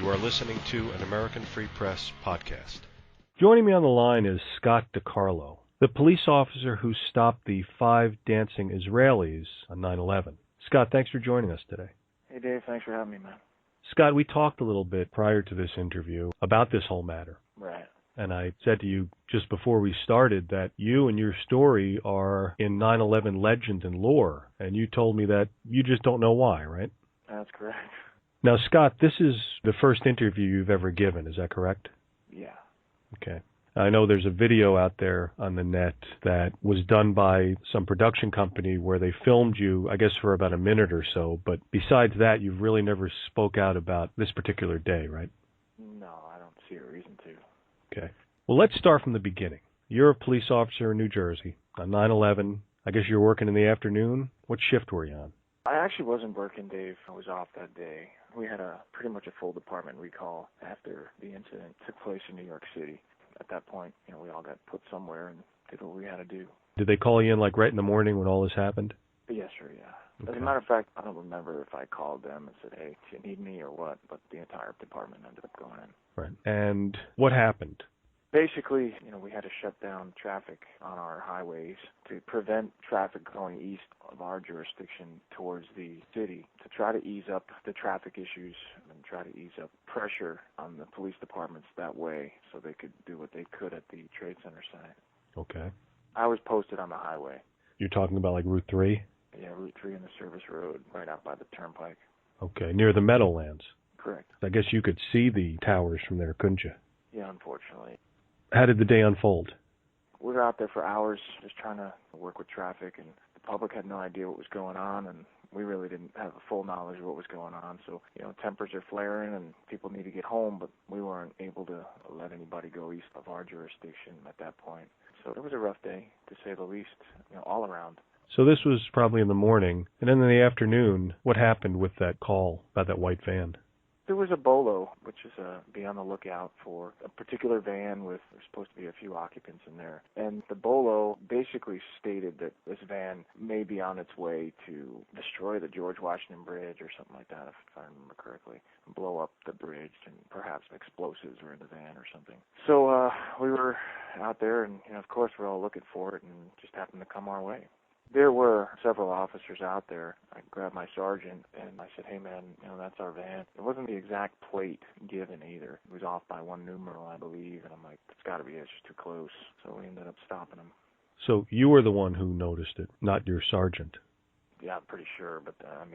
are listening to an American Free Press podcast. Joining me on the line is Scott DiCarlo, the police officer who stopped the 5 dancing Israelis on 9/11. Scott, thanks for joining us today. Hey, Dave. Thanks for having me, man. Scott, we talked a little bit prior to this interview about this whole matter. Right. And I said to you just before we started that you and your story are in 9/11 legend and lore. And you told me that you just don't know why, right? That's correct. Now, Scott, this is the first interview you've ever given. Is that correct? Yeah. Okay. I know there's a video out there on the net that was done by some production company where they filmed you, I guess, for about a minute or so. But besides that, you've really never spoke out about this particular day, right? No, I don't see a reason to. Okay. Well, let's start from the beginning. You're a police officer in New Jersey on 9/11. I guess you're working in the afternoon. What shift were you on? I actually wasn't working, Dave. I was off that day. We had pretty much a full department recall after the incident took place in New York City. At that point, we all got put somewhere and did what we had to do. Did they call you in like right in the morning when all this happened? Yes, sir, yeah. Okay. As a matter of fact, I don't remember if I called them and said, hey, do you need me or what, but the entire department ended up going in. Right. And what happened? Basically, we had to shut down traffic on our highways to prevent traffic going east of our jurisdiction towards the city, to try to ease up the traffic issues and try to ease up pressure on the police departments that way so they could do what they could at the Trade Center site. Okay. I was posted on the highway. You're talking about like Route 3? Yeah, Route 3 and the service road right out by the turnpike. Okay, near the Meadowlands. Correct. I guess you could see the towers from there, couldn't you? Yeah, unfortunately. How did the day unfold? We were out there for hours just trying to work with traffic, and the public had no idea what was going on, and we really didn't have a full knowledge of what was going on. So, tempers are flaring and people need to get home, but we weren't able to let anybody go east of our jurisdiction at that point. So it was a rough day, to say the least, all around. So this was probably in the morning, and then in the afternoon, what happened with that call about that white van? There was a BOLO, which is be on the lookout for a particular van with, there's supposed to be a few occupants in there. And the BOLO basically stated that this van may be on its way to destroy the George Washington Bridge or something like that, if I remember correctly. Blow up the bridge and perhaps explosives were in the van or something. So we were out there and, of course, we're all looking for it and just happened to come our way. There were several officers out there. I grabbed my sergeant and I said, hey man, that's our van. It wasn't the exact plate given either. It was off by one numeral, I believe, and I'm like, it's got to be, it's just too close. So we ended up stopping him. So you were the one who noticed it, not your sergeant? Yeah, I'm pretty sure, but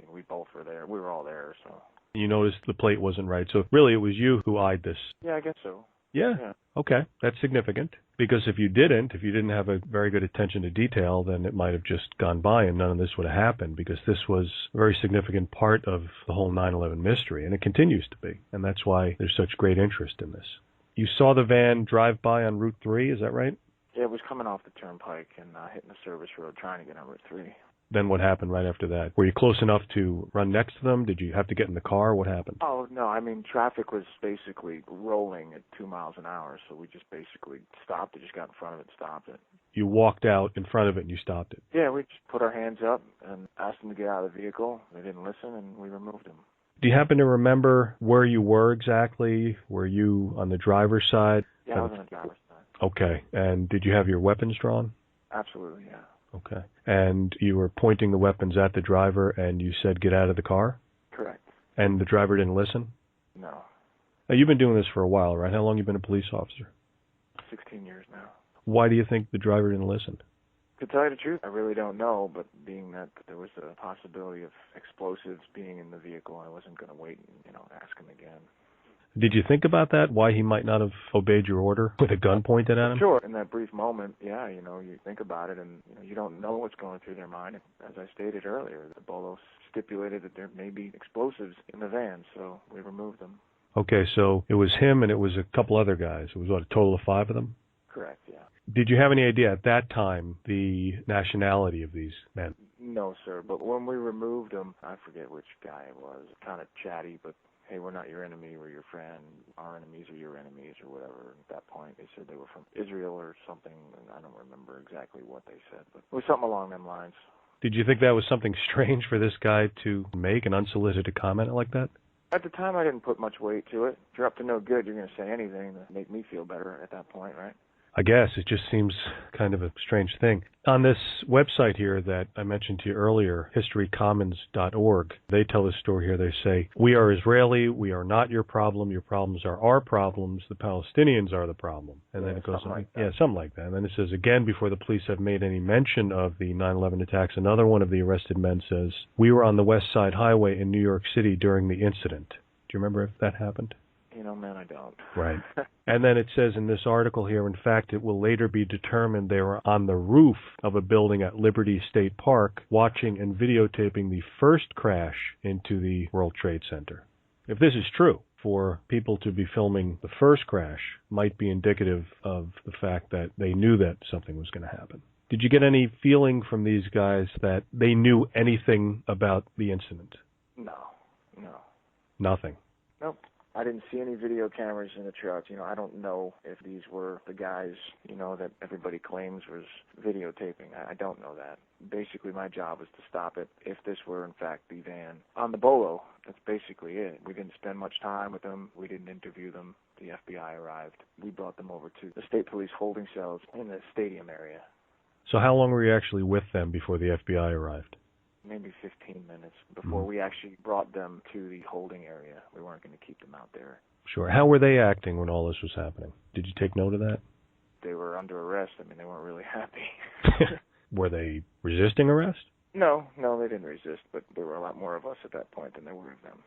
we both were there. We were all there, so. You noticed the plate wasn't right, so really it was you who eyed this? Yeah, I guess so. Yeah. Okay, that's significant. Because if you didn't have a very good attention to detail, then it might have just gone by and none of this would have happened, because this was a very significant part of the whole 9/11 mystery, and it continues to be. And that's why there's such great interest in this. You saw the van drive by on Route 3, is that right? Yeah, it was coming off the turnpike and hitting the service road trying to get on Route 3. Then what happened right after that? Were you close enough to run next to them? Did you have to get in the car? What happened? Oh, no, traffic was basically rolling at 2 miles an hour, so we just basically stopped it, just got in front of it and stopped it. You walked out in front of it and you stopped it? Yeah, we just put our hands up and asked them to get out of the vehicle. They didn't listen, and we removed them. Do you happen to remember where you were exactly? Were you on the driver's side? Yeah, I was on the driver's side. Okay, and did you have your weapons drawn? Absolutely, yeah. Okay. And you were pointing the weapons at the driver and you said, get out of the car? Correct. And the driver didn't listen? No. Now, you've been doing this for a while, right? How long have you been a police officer? 16 years now. Why do you think the driver didn't listen? To tell you the truth, I really don't know, but being that there was a possibility of explosives being in the vehicle, I wasn't going to wait and, ask him again. Did you think about that, why he might not have obeyed your order with a gun pointed at him? Sure. In that brief moment, yeah, you think about it, and you don't know what's going through their mind. As I stated earlier, the BOLO stipulated that there may be explosives in the van, so we removed them. Okay, so it was him and it was a couple other guys. It was, a total of 5 of them? Correct, yeah. Did you have any idea at that time the nationality of these men? No, sir, but when we removed them, I forget which guy it was, kind of chatty, but hey, we're not your enemy, we're your friend. Our enemies are your enemies or whatever. At that point, they said they were from Israel or something, and I don't remember exactly what they said, but it was something along them lines. Did you think that was something strange for this guy to make, an unsolicited comment like that? At the time, I didn't put much weight to it. If you're up to no good, you're going to say anything to make me feel better at that point, right? I guess it just seems kind of a strange thing. On this website here that I mentioned to you earlier, historycommons.org, they tell this story here. They say, "We are Israeli. We are not your problem. Your problems are our problems. The Palestinians are the problem." And then it goes on. Yeah, something like that. And then it says, "Again, before the police have made any mention of the 9/11 attacks, another one of the arrested men says, 'We were on the West Side Highway in New York City during the incident.'" Do you remember if that happened? You know, man, I don't. Right. And then it says in this article here, in fact, it will later be determined they were on the roof of a building at Liberty State Park watching and videotaping the first crash into the World Trade Center. If this is true, for people to be filming the first crash might be indicative of the fact that they knew that something was going to happen. Did you get any feeling from these guys that they knew anything about the incident? No. Nothing. Nope. I didn't see any video cameras in the truck. You know, I don't know if these were the guys, you know, that everybody claims was videotaping. I don't know that. Basically, my job was to stop it if this were, in fact, the van. On the Bolo, that's basically it. We didn't spend much time with them. We didn't interview them. The FBI arrived. We brought them over to the state police holding cells in the stadium area. So how long were you actually with them before the FBI arrived? Maybe 15 minutes before we actually brought them to the holding area. We weren't going to keep them out there. Sure. How were they acting when all this was happening? Did you take note of that? They were under arrest. I mean, they weren't really happy. Were they resisting arrest? No, they didn't resist, but there were a lot more of us at that point than there were of them.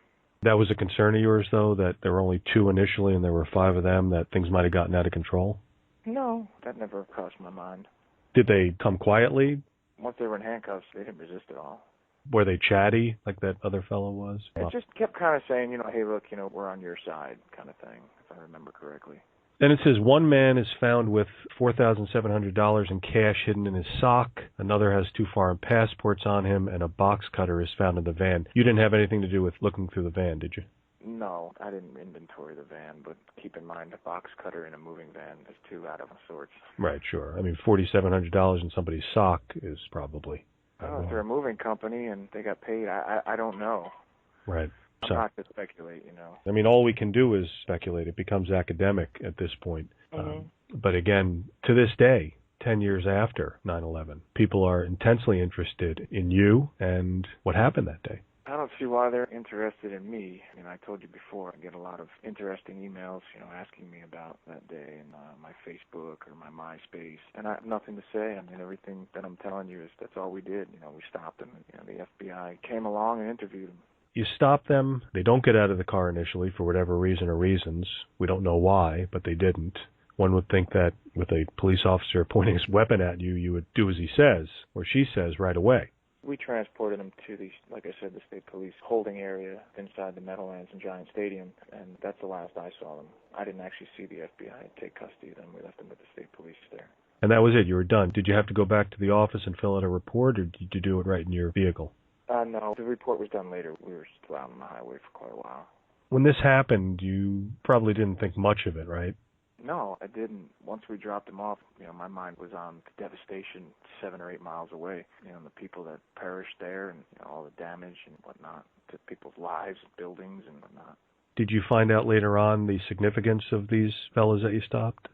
That was a concern of yours, though, that there were only 2 initially and there were 5 of them, that things might have gotten out of control? No, that never crossed my mind. Did they come quietly? Once they were in handcuffs, they didn't resist at all. Were they chatty, like that other fellow was? It just kept kind of saying, you know, hey, look, you know, we're on your side kind of thing, if I remember correctly. Then it says one man is found with $4,700 in cash hidden in his sock. Another has 2 foreign passports on him, and a box cutter is found in the van. You didn't have anything to do with looking through the van, did you? No, I didn't inventory the van, but keep in mind a box cutter in a moving van is 2 out of sorts. Right, sure. I mean, $4,700 in somebody's sock is probably... Oh, if they're a moving company and they got paid, I don't know. Right. I'm not to speculate, you know. I mean, all we can do is speculate. It becomes academic at this point. But again, to this day, 10 years after 9/11, people are intensely interested in you and what happened that day. I don't see why they're interested in me. You know, I told you before, I get a lot of interesting emails, you know, asking me about that day and my Facebook or my MySpace. And I have nothing to say. I mean, everything that I'm telling you is that's all we did. You know, we stopped them. You know, the FBI came along and interviewed them. You stop them. They don't get out of the car initially for whatever reason or reasons. We don't know why, but they didn't. One would think that with a police officer pointing his weapon at you, you would do as he says or she says right away. We transported them to the, like I said, the state police holding area inside the Meadowlands and Giant Stadium, and that's the last I saw them. I didn't actually see the FBI take custody of them. We left them with the state police there. And that was it? You were done? Did you have to go back to the office and fill out a report, or did you do it right in your vehicle? No, the report was done later. We were still out on the highway for quite a while. When this happened, you probably didn't think much of it, right? No, I didn't. Once we dropped them off, you know, my mind was on the devastation 7 or 8 miles away. You know, the people that perished there and you know, all the damage and whatnot to people's lives, buildings and whatnot. Did you find out later on the significance of these fellas that you stopped?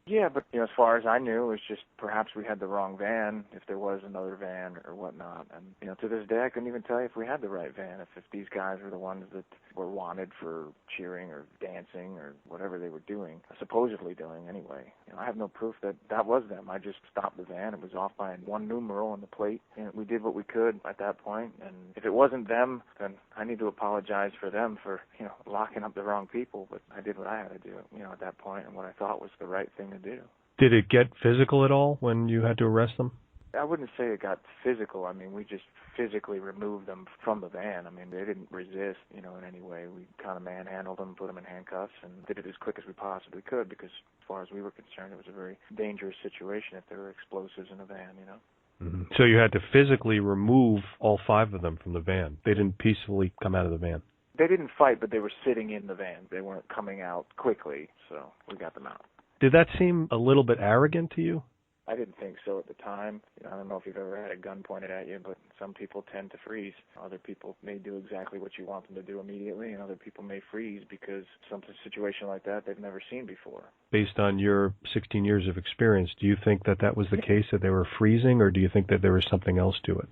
Yeah, but you know, as far as I knew, it was just perhaps we had the wrong van, if there was another van or whatnot. And you know, to this day, I couldn't even tell you if we had the right van, if these guys were the ones that were wanted for cheering or dancing or whatever they were doing, supposedly doing anyway. You know, I have no proof that that was them. I just stopped the van. It was off by 1 numeral on the plate, and we did what we could at that point. And if it wasn't them, then I need to apologize for them for you know locking up the wrong people. But I did what I had to do, you know, at that point, and what I thought was the right thing to do. Did it get physical at all when you had to arrest them? I wouldn't say it got physical. I mean, we just physically removed them from the van. I mean, they didn't resist, you know, in any way. We kind of manhandled them, put them in handcuffs, and did it as quick as we possibly could because as far as we were concerned, it was a very dangerous situation if there were explosives in a van, you know. Mm-hmm. So you had to physically remove all 5 of them from the van. They didn't peacefully come out of the van. They didn't fight, but they were sitting in the van. They weren't coming out quickly, so we got them out. Did that seem a little bit arrogant to you? I didn't think so at the time. I don't know if you've ever had a gun pointed at you, but some people tend to freeze. Other people may do exactly what you want them to do immediately, and other people may freeze because some situation like that they've never seen before. Based on your 16 years of experience, do you think that that was the case, that they were freezing, or do you think that there was something else to it?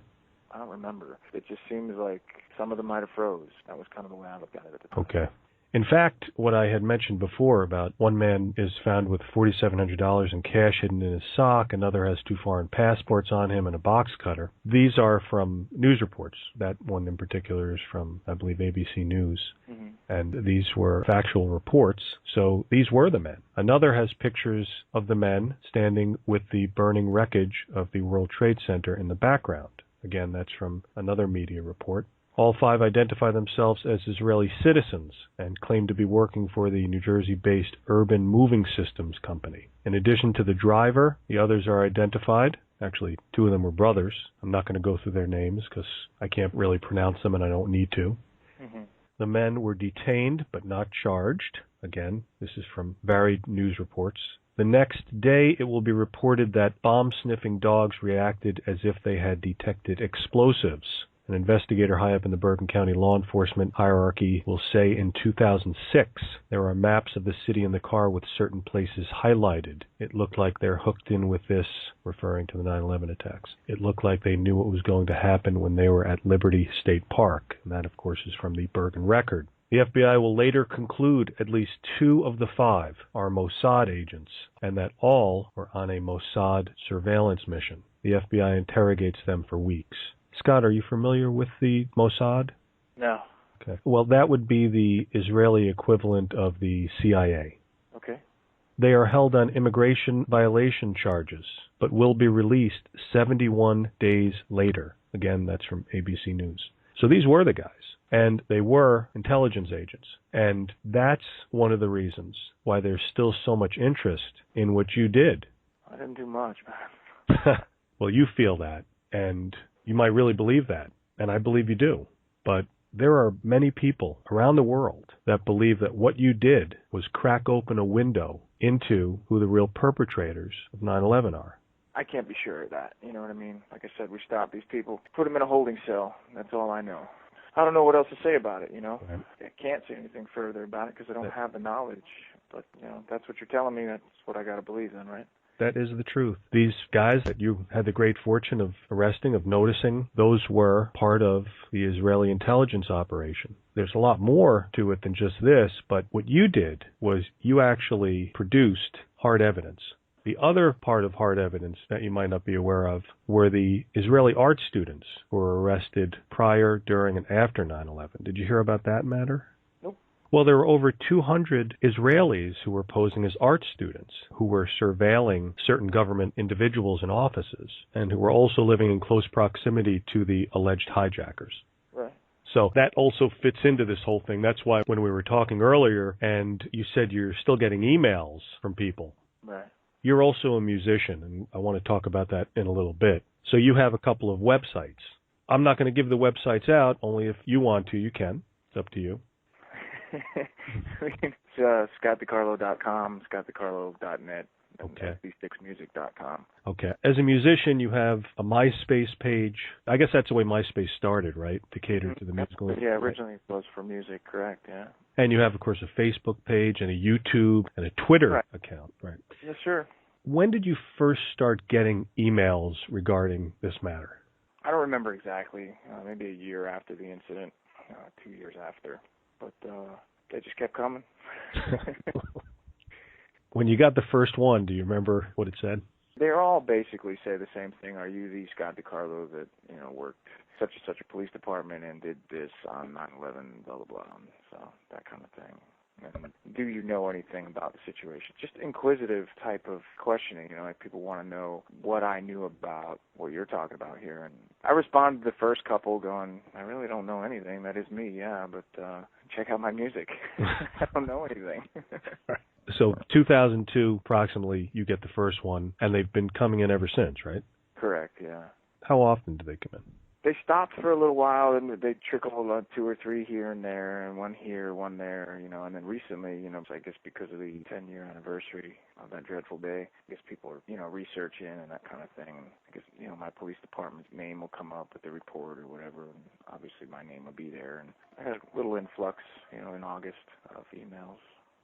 I don't remember. It just seems like some of them might have froze. That was kind of the way I looked at it at the time. Okay. In fact, what I had mentioned before about one man is found with $4,700 in cash hidden in his sock, another has 2 foreign passports on him and a box cutter. These are from news reports. That one in particular is from, I believe, ABC News. Mm-hmm. And these were factual reports, so these were the men. Another has pictures of the men standing with the burning wreckage of the World Trade Center in the background. Again, that's from another media report. All 5 identify themselves as Israeli citizens and claim to be working for the New Jersey-based Urban Moving Systems Company. In addition to the driver, the others are identified. Actually, 2 of them were brothers. I'm not going to go through their names because I can't really pronounce them and I don't need to. Mm-hmm. The men were detained but not charged. Again, this is from varied news reports. The next day, it will be reported that bomb-sniffing dogs reacted as if they had detected explosives. An investigator high up in the Bergen County law enforcement hierarchy will say in 2006, there are maps of the city in the car with certain places highlighted. It looked like they're hooked in with this, referring to the 9/11 attacks. It looked like they knew what was going to happen when they were at Liberty State Park. And that, of course, is from the Bergen Record. The FBI will later conclude at least 2 of the 5 are Mossad agents, and that all were on a Mossad surveillance mission. The FBI interrogates them for weeks. Scott, are you familiar with the Mossad? No. Okay. Well, that would be the Israeli equivalent of the CIA. Okay. They are held on immigration violation charges, but will be released 71 days later. Again, that's from ABC News. So these were the guys, and they were intelligence agents. And that's one of the reasons why there's still so much interest in what you did. I didn't do much, man. Well, you feel that, and you might really believe that, and I believe you do. But there are many people around the world that believe that what you did was crack open a window into who the real perpetrators of 9/11 are. I can't be sure of that. You know what I mean? Like I said, we stopped these people, put them in a holding cell. That's all I know. I don't know what else to say about it, you know. Right. I can't say anything further about it because I don't have the knowledge. But, you know, that's what you're telling me. That's what I got to believe in, right? That is the truth. These guys that you had the great fortune of arresting, of noticing, those were part of the Israeli intelligence operation. There's a lot more to it than just this, but what you did was you actually produced hard evidence. The other part of hard evidence that you might not be aware of were the Israeli art students who were arrested prior, during, and after 9/11. Did you hear about that matter? Well, there were over 200 Israelis who were posing as art students, who were surveilling certain government individuals in offices, and who were also living in close proximity to the alleged hijackers. Right. So that also fits into this whole thing. That's why when we were talking earlier, and you said you're still getting emails from people. Right. You're also a musician, and I want to talk about that in a little bit. So you have a couple of websites. I'm not going to give the websites out, only if you want to, you can. It's up to you. It's scottdicarlo.com, scottdicarlo.net, okay. SB6music.com. Okay. As a musician, you have a MySpace page. I guess that's the way MySpace started, right? To cater to the musical. Yeah, originally it was for music, correct, yeah. And you have, of course, a Facebook page and a YouTube and a Twitter account, right? Yes, sir. When did you first start getting emails regarding this matter? I don't remember exactly. Maybe a year after the incident, 2 years after. But they just kept coming. When you got the first one, do you remember what it said? They all basically say the same thing. Are you the Scott DiCarlo that, you know, worked such and such a police department and did this on 9/11, blah, blah, blah. So that kind of thing. And do you know anything about the situation? Just inquisitive type of questioning, you know, like people want to know what I knew about what you're talking about here. And I responded to the first couple going, I really don't know anything. That is me, yeah, but check out my music. I don't know anything. So 2002, approximately, you get the first one, and they've been coming in ever since, right? Correct, yeah. How often do they come in? They stopped for a little while, and they trickled 2 or 3 here and there, and one here, one there, and then recently, I guess because of the 10-year anniversary of that dreadful day, I guess people are, researching and that kind of thing. I guess, my police department's name will come up with the report or whatever, and obviously my name will be there. And I had a little influx, in August of emails.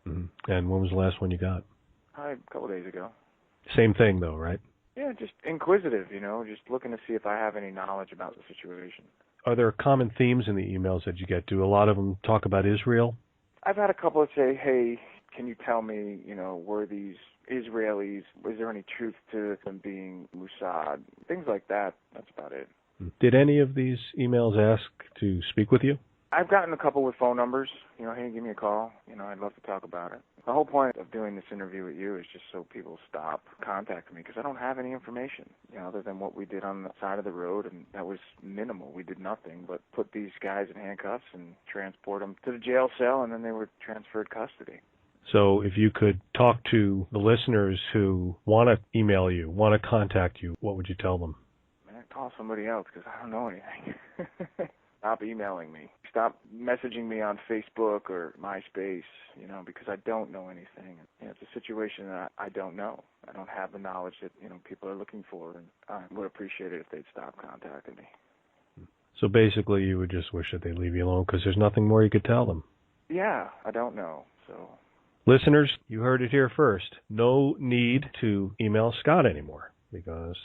Mm-hmm. And when was the last one you got? A couple days ago. Same thing, though, right? Yeah, just inquisitive, just looking to see if I have any knowledge about the situation. Are there common themes in the emails that you get? Do a lot of them talk about Israel? I've had a couple that say, hey, can you tell me, were these Israelis, was there any truth to them being Mossad? Things like that. That's about it. Did any of these emails ask to speak with you? I've gotten a couple with phone numbers. Hey, give me a call. I'd love to talk about it. The whole point of doing this interview with you is just so people stop contacting me, because I don't have any information, other than what we did on the side of the road, and that was minimal. We did nothing but put these guys in handcuffs and transport them to the jail cell, and then they were transferred custody. So if you could talk to the listeners who want to email you, want to contact you, what would you tell them? Man, call somebody else, because I don't know anything. Stop emailing me. Stop messaging me on Facebook or MySpace, because I don't know anything. It's a situation that I don't know. I don't have the knowledge that, people are looking for, and I would appreciate it if they'd stop contacting me. So basically you would just wish that they leave you alone because there's nothing more you could tell them. Yeah, I don't know, so... Listeners, you heard it here first. No need to email Scott anymore because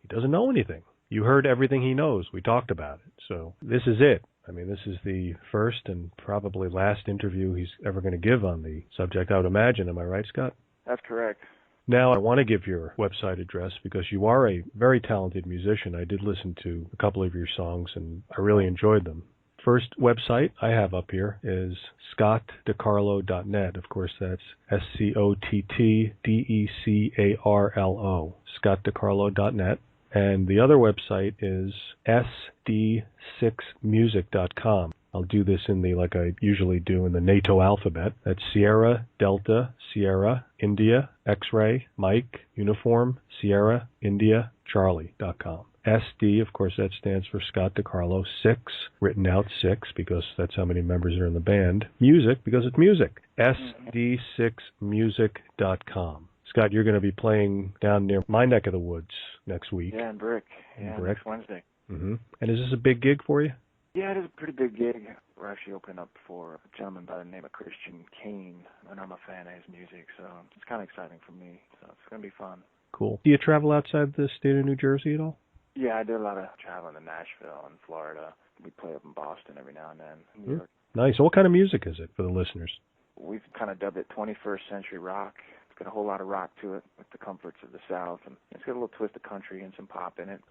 he doesn't know anything. You heard everything he knows. We talked about it. So this is it. This is the first and probably last interview he's ever going to give on the subject, I would imagine. Am I right, Scott? That's correct. Now, I want to give your website address because you are a very talented musician. I did listen to a couple of your songs, and I really enjoyed them. First website I have up here is scottdecarlo.net. Of course, that's SCOTTDECARLO, scottdecarlo.net. And the other website is sd6music.com. I'll do this like I usually do in the NATO alphabet. That's Sierra, Delta, Sierra, India, X-ray, Mike, Uniform, Sierra, India, Charlie.com. SD, of course, that stands for Scott DeCarlo. 6, written out 6 because that's how many members are in the band. Music, because it's music. SD6music.com. Scott, you're going to be playing down near my neck of the woods next week. Yeah, in Brick. Next Wednesday. Mm-hmm. And is this a big gig for you? Yeah, it is a pretty big gig. We're actually opening up for a gentleman by the name of Christian Kane, and I'm a fan of his music, so it's kind of exciting for me. So it's going to be fun. Cool. Do you travel outside the state of New Jersey at all? Yeah, I do a lot of traveling to Nashville and Florida. We play up in Boston every now and then. New York. Nice. What kind of music is it for the listeners? We've kind of dubbed it 21st century rock. It's got a whole lot of rock to it with the comforts of the South, and it's got a little twist of country and some pop in it.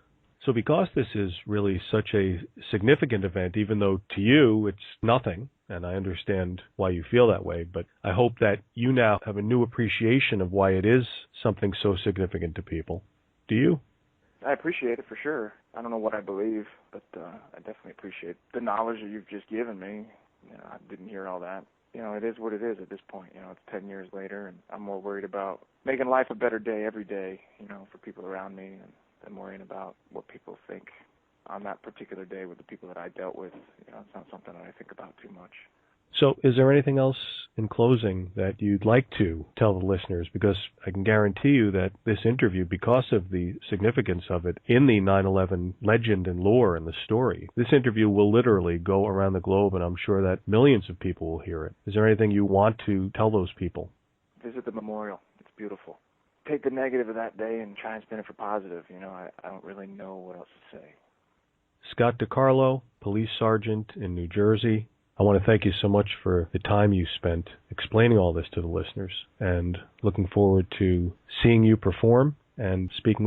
So because this is really such a significant event, even though to you it's nothing, and I understand why you feel that way, but I hope that you now have a new appreciation of why it is something so significant to people. Do you? I appreciate it for sure. I don't know what I believe, but I definitely appreciate the knowledge that you've just given me. I didn't hear all that. It is what it is at this point. It's 10 years later, and I'm more worried about making life a better day every day, for people around me, and I'm worrying about what people think on that particular day with the people that I dealt with. It's not something that I think about too much. So is there anything else in closing that you'd like to tell the listeners? Because I can guarantee you that this interview, because of the significance of it in the 9/11 legend and lore and the story, this interview will literally go around the globe, and I'm sure that millions of people will hear it. Is there anything you want to tell those people? Visit the memorial. It's beautiful. Take the negative of that day and try and spin it for positive. I don't really know what else to say. Scott DeCarlo, police sergeant in New Jersey. I want to thank you so much for the time you spent explaining all this to the listeners, and looking forward to seeing you perform and speaking with